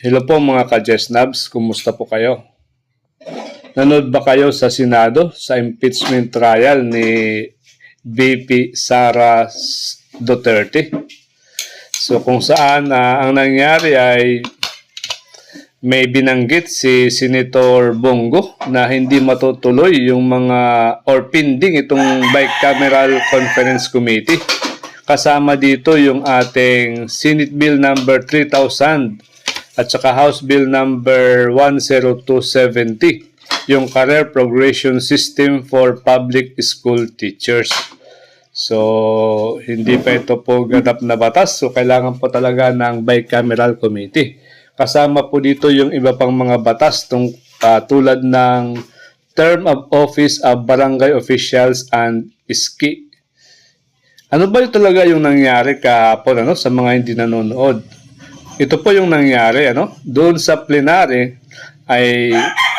Hello po mga ka-Jesnabs, kumusta po kayo? Nanood ba kayo sa Senado sa impeachment trial ni VP Sara Duterte? So kung saan ang nangyari ay may binanggit si Senator Bongo na hindi matutuloy yung mga or pending itong bicameral conference committee. Kasama dito yung ating Senate Bill number 3000 at saka House Bill number 10270, yung Career Progression System for Public School Teachers. So, hindi pa ito po ganap na batas. So, kailangan po talaga ng bicameral committee. Kasama po dito yung iba pang mga batas tulad ng Term of Office of Barangay Officials and SKI. Ano ba yung talaga yung nangyari kahapon sa mga hindi nanonood? Ito po yung nangyari, doon sa plenary ay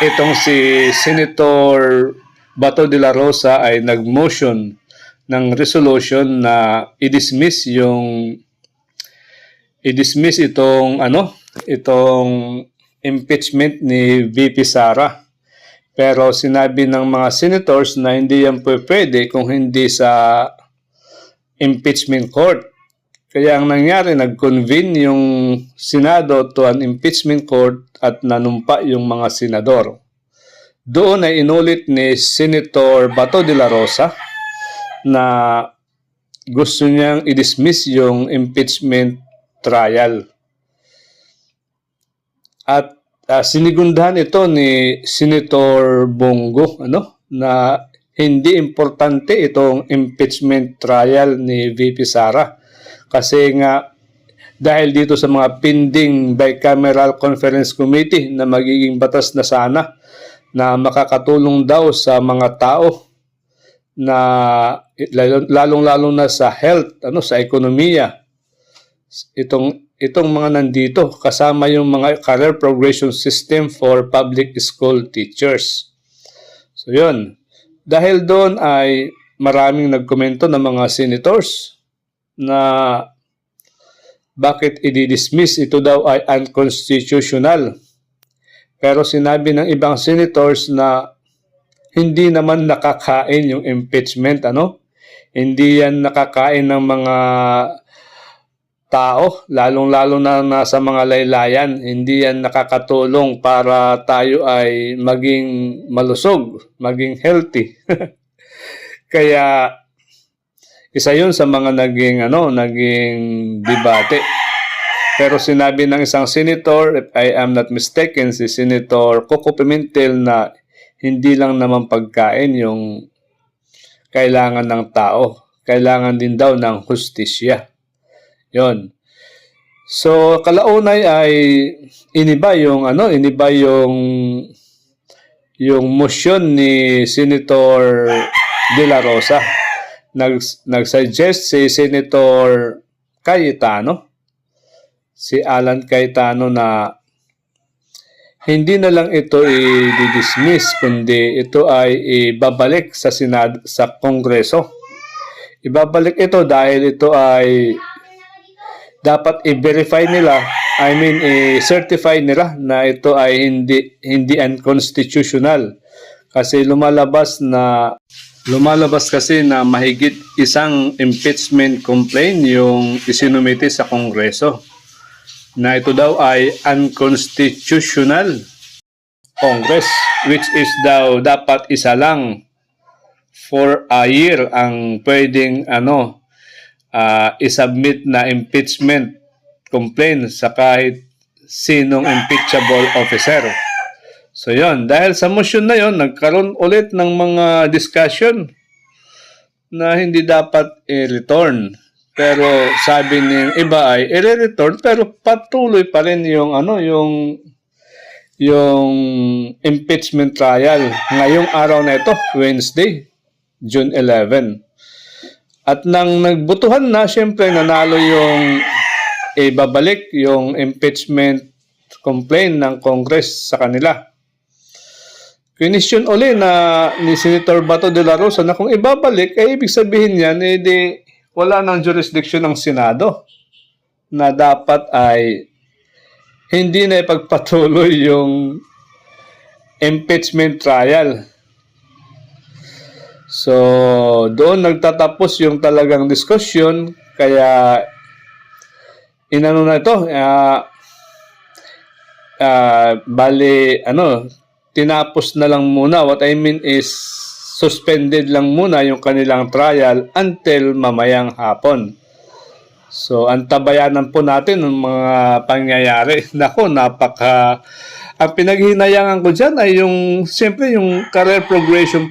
itong si Senator Bato de la Rosa ay nag-motion ng resolution na i-dismiss itong impeachment ni VP Sara. Pero sinabi ng mga senators na hindi yan pwede kung hindi sa impeachment court. Kaya ang nangyari, nag-convene yung Senado to an impeachment court at nanumpa yung mga senador. Doon ay inulit ni Senator Bato de la Rosa na gusto niyang i-dismiss yung impeachment trial. At sinigundahan ito ni Senator Bongo na hindi importante itong impeachment trial ni VP Sara. Kasi nga, dahil dito sa mga pending bicameral conference committee na magiging batas na sana na makakatulong daw sa mga tao na lalong-lalo na sa health, sa ekonomiya. Itong mga nandito, kasama yung mga Career Progression System for Public School Teachers. So yun. Dahil doon ay maraming nagkomento ng mga senators na bakit i-dismiss ito daw ay unconstitutional. Pero sinabi ng ibang senators na hindi naman nakakain yung impeachment, Hindi yan nakakain ng mga tao, lalong-lalo na nasa mga laylayan. Hindi yan nakakatulong para tayo ay maging malusog, maging healthy. Kaya isa yun sa mga naging debate. Pero sinabi ng isang senator, if I am not mistaken, si Senator Coco Pimentel na hindi lang naman pagkain yung kailangan ng tao. Kailangan din daw ng hustisya. Yon. So, kalaunay ay iniba yung motion ni Senator De La Rosa. Nag-suggest si Senator Cayetano, si Alan Cayetano, na hindi na lang ito i-dismiss kundi ito ay ibabalik sa Senado, sa Kongreso. Ibabalik ito dahil ito ay dapat i-verify nila, i-certify nila na ito ay hindi unconstitutional. Kasi lumalabas kasi na mahigit isang impeachment complaint yung isinumite sa Kongreso na ito daw ay unconstitutional Congress, which is daw dapat isa lang for a year ang pwedeng isubmit na impeachment complaint sa kahit sinong impeachable officer. So yon, dahil sa motion na yon, nagkaroon ulit ng mga discussion na hindi dapat i-return. Pero sabi ng iba ay i-return pero patuloy pa rin yung impeachment trial ngayong araw na ito, Wednesday, June 11. At nang nagbutuhan na, syempre nanalo yung ibabalik yung impeachment complaint ng Congress sa kanila. Kinisyon uli ni Senator Bato de la Rosa na kung ibabalik, ibig sabihin yan, wala nang jurisdiction ng Senado na dapat ay hindi na ipagpatuloy yung impeachment trial. So, doon nagtatapos yung talagang diskusyon, kaya inano na ito, bali, tinapos na lang muna. What I mean is, suspended lang muna yung kanilang trial until mamayang hapon. So, antabayanan po natin ng mga pangyayari. Nako, ang pinaghinayangan ko dyan ay siyempre yung career progression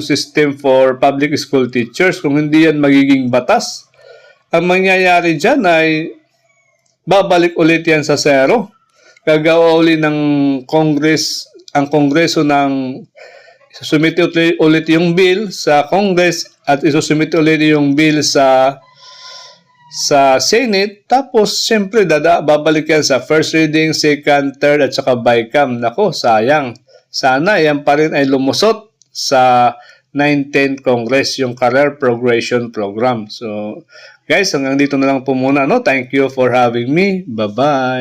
system for public school teachers. Kung hindi yan magiging batas, ang mangyayari dyan ay babalik ulit yan sa zero. Gagawa ulit ng ang Kongreso ng isusumite ulit yung bill sa Congress at isusumite ulit yung bill sa Senate, tapos siyempre babalik yan sa first reading, second, third, at saka BICAM. Nako, sayang. Sana yan pa rin ay lumusot sa 19th Congress, yung Career Progression Program. So, guys, hanggang dito na lang po muna. Thank you for having me. Bye-bye.